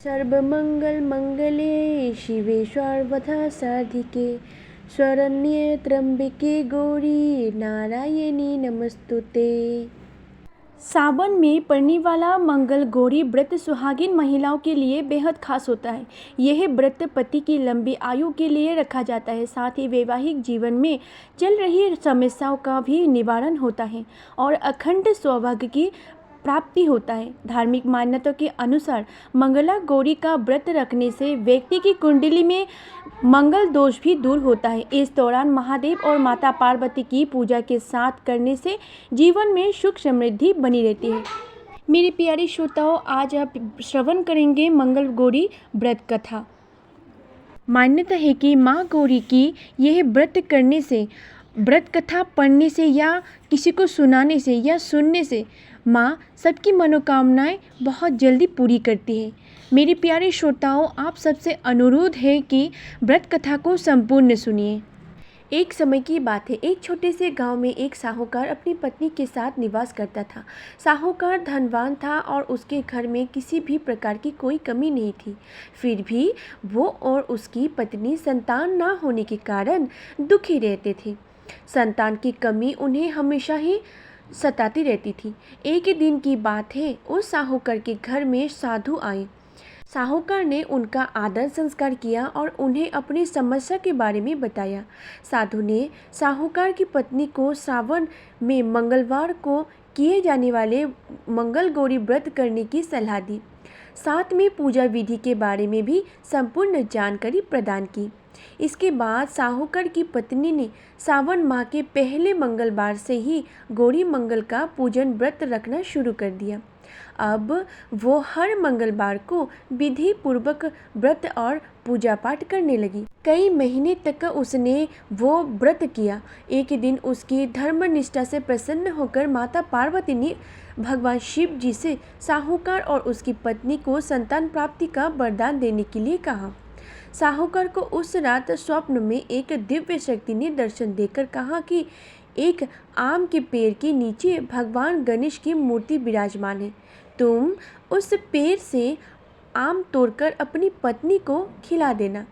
सर्वमंगलमंगले शिवे सर्वदा साधिके शरण्ये त्र्यंबके गौरी नारायणी नमस्तुते। सावन में पड़ने वाला मंगल गौरी व्रत सुहागिन महिलाओं के लिए बेहद खास होता है। यह व्रत पति की लंबी आयु के लिए रखा जाता है, साथ ही वैवाहिक जीवन में चल रही समस्याओं का भी निवारण होता है और अखंड सौभाग्य की प्राप्ति होता है। धार्मिक मान्यताओं के अनुसार मंगला गौरी का व्रत रखने से व्यक्ति की कुंडली में मंगल दोष भी दूर होता है। इस दौरान महादेव और माता पार्वती की पूजा के साथ करने से जीवन में सुख समृद्धि बनी रहती है। मेरी प्यारी श्रोताओं, आज आप श्रवण करेंगे मंगल गौरी व्रत कथा। मान्यता है कि माँ गौरी की यह व्रत करने से, व्रत कथा पढ़ने से या किसी को सुनाने से या सुनने से माँ सबकी मनोकामनाएं बहुत जल्दी पूरी करती है। मेरे प्यारे श्रोताओं, आप सबसे अनुरोध है कि व्रत कथा को संपूर्ण सुनिए। एक समय की बात है, एक छोटे से गांव में एक साहूकार अपनी पत्नी के साथ निवास करता था। साहूकार धनवान था और उसके घर में किसी भी प्रकार की कोई कमी नहीं थी। फिर भी वो और उसकी पत्नी संतान ना होने के कारण दुखी रहते थे। संतान की कमी उन्हें हमेशा ही सताती रहती थी। एक दिन की बात है, उस साहूकार के घर में साधु आए। साहूकार ने उनका आदर संस्कार किया और उन्हें अपनी समस्या के बारे में बताया। साधु ने साहूकार की पत्नी को सावन में मंगलवार को किए जाने वाले मंगल गौरी व्रत करने की सलाह दी। साथ में पूजा विधि के बारे में भी संपूर्ण जानकारी प्रदान की। इसके बाद साहूकार की पत्नी ने सावन माह के पहले मंगलवार से ही गौरी मंगल का पूजन व्रत रखना शुरू कर दिया। अब वो हर मंगलवार को विधि पूर्वक व्रत और पूजा पाठ करने लगी। कई महीने तक उसने वो व्रत किया। एक दिन उसकी धर्मनिष्ठा से प्रसन्न होकर माता पार्वती ने भगवान शिव जी से साहूकार और उसकी पत्नी को संतान प्राप्ति का वरदान देने के लिए कहा। साहूकार को उस रात स्वप्न में एक दिव्य शक्ति ने दर्शन देकर कहा कि एक आम के पेड़ के नीचे भगवान गणेश की मूर्ति विराजमान है। तुम उस पेड़ से आम तोड़कर अपनी पत्नी को खिला देना,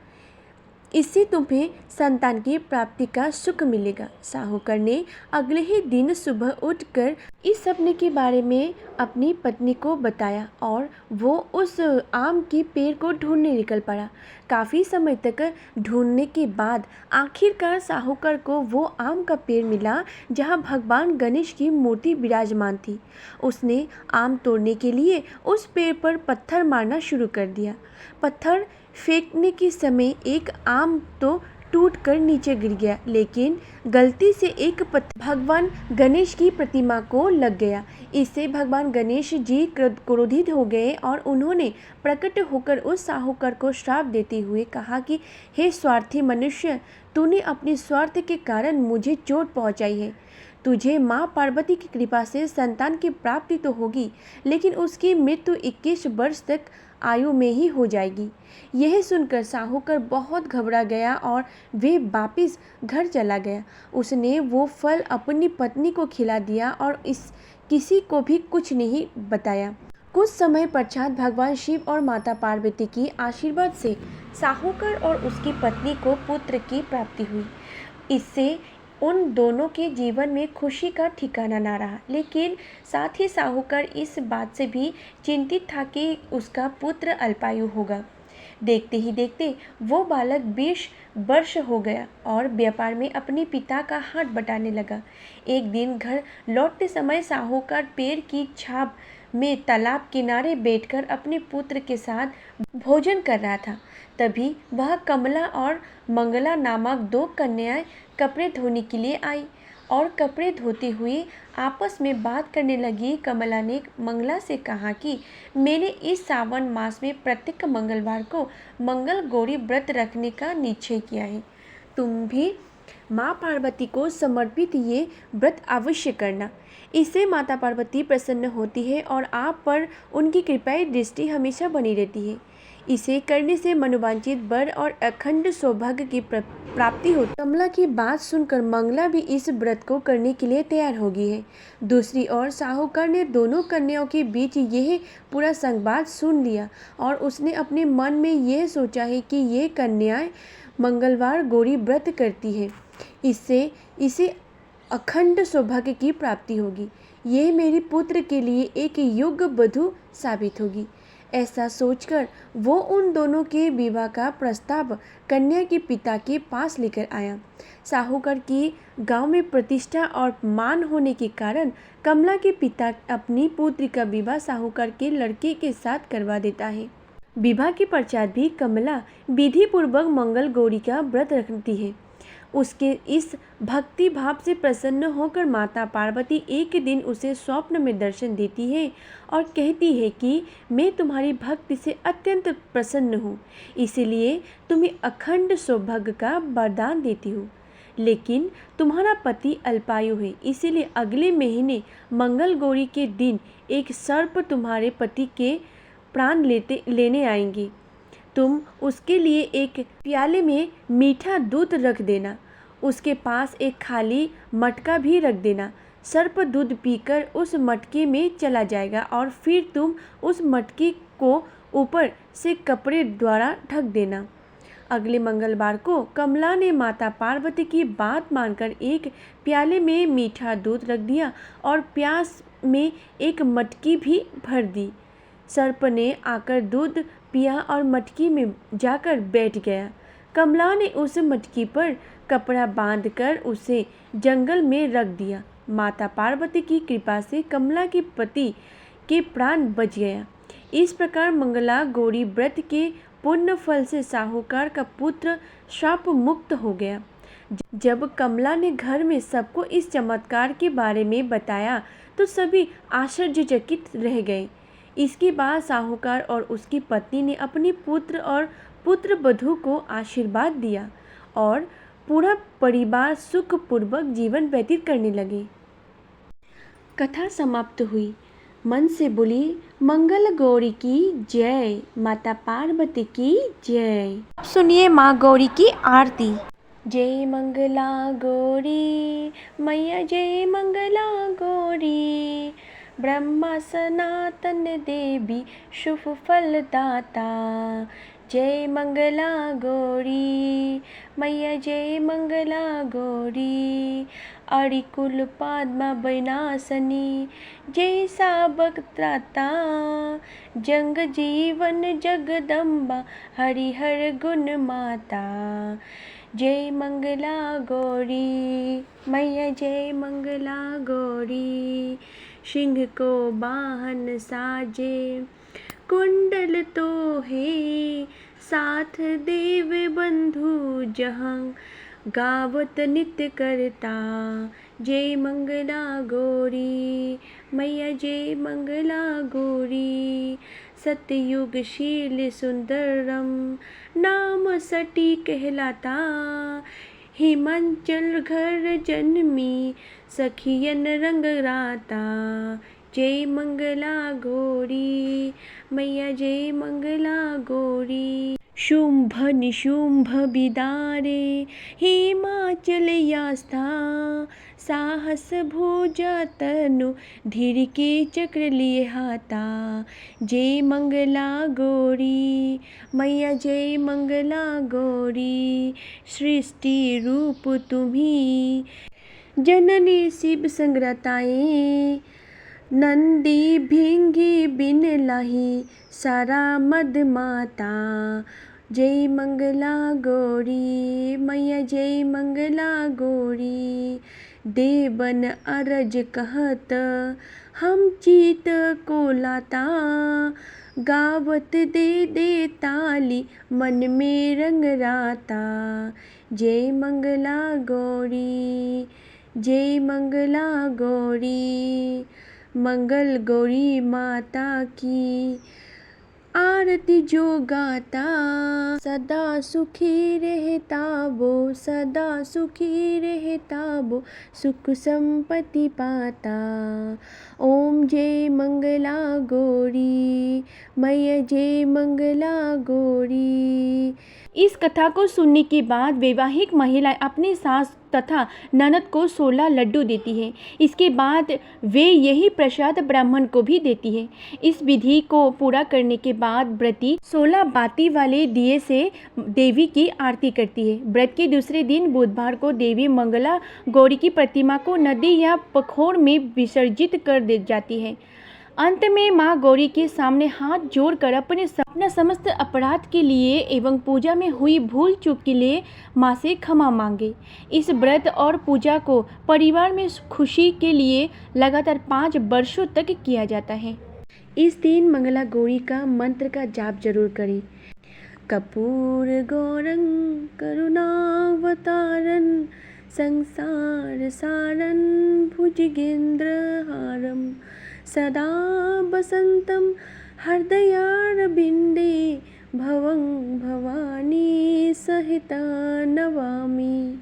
इससे तुम्हें संतान की प्राप्ति का सुख मिलेगा। साहूकार ने अगले ही दिन सुबह उठकर इस सपने के बारे में अपनी पत्नी को बताया और वो उस आम के पेड़ को ढूंढने निकल पड़ा। काफ़ी समय तक ढूंढने के बाद आखिरकार साहूकार को वो आम का पेड़ मिला जहाँ भगवान गणेश की मूर्ति विराजमान थी। उसने आम तोड़ने के लिए उस पेड़ पर पत्थर मारना शुरू कर दिया। पत्थर फेंकने के समय एक आम तो टूटकर नीचे गिर गया, लेकिन गलती से एक पत्थर भगवान गणेश की प्रतिमा को लग गया। इससे भगवान गणेश जी क्रोधित हो गए और उन्होंने प्रकट होकर उस साहूकार को श्राप देते हुए कहा कि हे स्वार्थी मनुष्य, तूने अपने स्वार्थ के कारण मुझे चोट पहुंचाई है। तुझे माँ पार्वती की कृपा से संतान की प्राप्ति तो होगी, लेकिन उसकी मृत्यु 21 वर्ष तक आयु में ही हो जाएगी। यह सुनकर साहूकार बहुत घबरा गया और वे वापिस घर चला गया। उसने वो फल अपनी पत्नी को खिला दिया और किसी को भी कुछ नहीं बताया। कुछ समय पश्चात भगवान शिव और माता पार्वती की आशीर्वाद से साहूकार और उसकी पत्नी को पुत्र की प्राप्ति हुई। इससे उन दोनों के जीवन में खुशी का ठिकाना ना रहा, लेकिन साथ ही साहूकार इस बात से भी चिंतित था कि उसका पुत्र अल्पायु होगा। देखते ही देखते वो बालक 20 वर्ष हो गया और व्यापार में अपने पिता का हाथ बटाने लगा। एक दिन घर लौटते समय साहूकार पेड़ की छाप में तालाब किनारे बैठकर अपने पुत्र के साथ भोजन कर रहा था। तभी वह कमला और मंगला नामक 2 कन्याएं कपड़े धोने के लिए आई और कपड़े धोते हुए आपस में बात करने लगी। कमला ने मंगला से कहा कि मैंने इस सावन मास में प्रत्येक मंगलवार को मंगल गौरी व्रत रखने का निश्चय किया है। तुम भी माँ पार्वती को समर्पित ये व्रत अवश्य करना। इससे माता पार्वती प्रसन्न होती है और आप पर उनकी कृपाई दृष्टि हमेशा बनी रहती है। इसे करने से मनोवांछित वर और अखंड सौभाग्य की प्राप्ति होती। कमला की बात सुनकर मंगला भी इस व्रत को करने के लिए तैयार हो गई है। दूसरी ओर साहूकार ने दोनों कन्याओं के बीच यह पूरा संवाद सुन लिया और उसने अपने मन में यह सोचा है कि ये कन्याएं मंगलवार गौरी व्रत करती है, इससे इसे अखंड सौभाग्य की प्राप्ति होगी। यह मेरे पुत्र के लिए एक योग्य वधू साबित होगी। ऐसा सोचकर वो उन दोनों के विवाह का प्रस्ताव कन्या के पिता के पास लेकर आया। साहूकार की गांव में प्रतिष्ठा और मान होने के कारण कमला के पिता अपनी पुत्री का विवाह साहूकार के लड़के के साथ करवा देता है। विवाह के पश्चात भी कमला विधि पूर्वक मंगल गौरी का व्रत रखती है। उसके इस भक्ति भाव से प्रसन्न होकर माता पार्वती एक दिन उसे स्वप्न में दर्शन देती है और कहती है कि मैं तुम्हारी भक्ति से अत्यंत प्रसन्न हूँ, इसलिए तुम्हें अखंड सौभाग्य का वरदान देती हूँ। लेकिन तुम्हारा पति अल्पायु है, इसीलिए अगले महीने मंगल गौरी के दिन एक सर्प तुम्हारे पति के प्राण लेने आएंगे। तुम उसके लिए एक प्याले में मीठा दूध रख देना, उसके पास एक खाली मटका भी रख देना। सर्प दूध पीकर उस मटके में चला जाएगा और फिर तुम उस मटके को ऊपर से कपड़े द्वारा ढक देना। अगले मंगलवार को कमला ने माता पार्वती की बात मानकर एक प्याले में मीठा दूध रख दिया और प्यास में एक मटकी भी भर दी। सर्प ने आकर दूध पिया और मटकी में जाकर बैठ गया। कमला ने उस मटकी पर कपड़ा बांधकर उसे जंगल में रख दिया। माता पार्वती की कृपा से कमला के पति के प्राण बच गया। इस प्रकार मंगला गौरी व्रत के पुण्य फल से साहूकार का पुत्र शाप मुक्त हो गया। जब कमला ने घर में सबको इस चमत्कार के बारे में बताया तो सभी आश्चर्यचकित रह गए। इसके बाद साहूकार और उसकी पत्नी ने अपने पुत्र और पुत्र वधू को आशीर्वाद दिया और पूरा परिवार सुखपूर्वक जीवन व्यतीत करने लगे। कथा समाप्त हुई। मन से बोली मंगल गौरी की जय, माता पार्वती की जय। अब सुनिए माँ गौरी की आरती। जय मंगला गौरी मैया, जय मंगला गौरी, ब्रह्मा सनातन देवी शुभ फलदाता। जय मंगला गौरी मैया, जय मंगला गौरी, अरिकुल पद्मा विनाशनी, जय साबक त्राता। जंग जीवन जगदम्बा, हरिहर गुण माता। जय मंगला गौरी मैया, जय मंगला गौरी, सिंह को वाहन साजे, कुंडल तो है साथ देव बंधु, जहाँ गावत नित्य करता। जय मंगला गौरी मैया, जय मंगला गौरी, सतयुगशील सुंदरम, नाम सटी कहलाता। हिमांचल घर जन्मी, सखियन रंग राता। जय मंगला गौरी मैया, जय मंगला गौरी, शुंभ निशुंभ बिदारे, हिमाचल यास्था। साहस भुजा तनु, धीर के चक्र लिए हाथा। जय मंगला गौरी मैया, जय मंगला गौरी, सृष्टि रूप तुम्ही, जननी शिव संग्रताए। नंदी भिंगी बिन लाही, सारा मद माता। जय मंगला गौरी मैया, जय मंगला गौरी, देवन अरज कहत, हम चीत को लाता। गावत दे ताली, मन में रंग राता। जय मंगला गौरी, जय मंगला गौरी, मंगल गौरी माता की, आरती जो गाता, सदा सुखी रहता वो, सदा सुखी रहता वो, सुख संपत्ति पाता। ओम जय मंगला गौरी, मैया जय मंगला गौरी। इस कथा को सुनने के बाद वैवाहिक महिलाएं अपनी सास तथा ननद को 16 लड्डू देती है। इसके बाद वे यही प्रसाद ब्राह्मण को भी देती है। इस विधि को पूरा करने के बाद व्रती 16 बाती वाले दिए से देवी की आरती करती है। व्रत के दूसरे दिन बुधवार को देवी मंगला गौरी की प्रतिमा को नदी या पोखर में विसर्जित कर दी जाती है। अंत में मां गौरी के सामने हाथ जोड़कर अपना समस्त अपराध के लिए एवं पूजा में हुई भूल चूक के लिए मां से क्षमा मांगे। इस व्रत और पूजा को परिवार में खुशी के लिए लगातार 5 वर्षों तक किया जाता है। इस दिन मंगला गौरी का मंत्र का जाप जरूर करें। कपूर गौरं करुणावतारं संसार सारं भुजगेन्द्रहारं सदा वसन्तं हृदयारविन्दे भवं भवानी सहिता नमामि।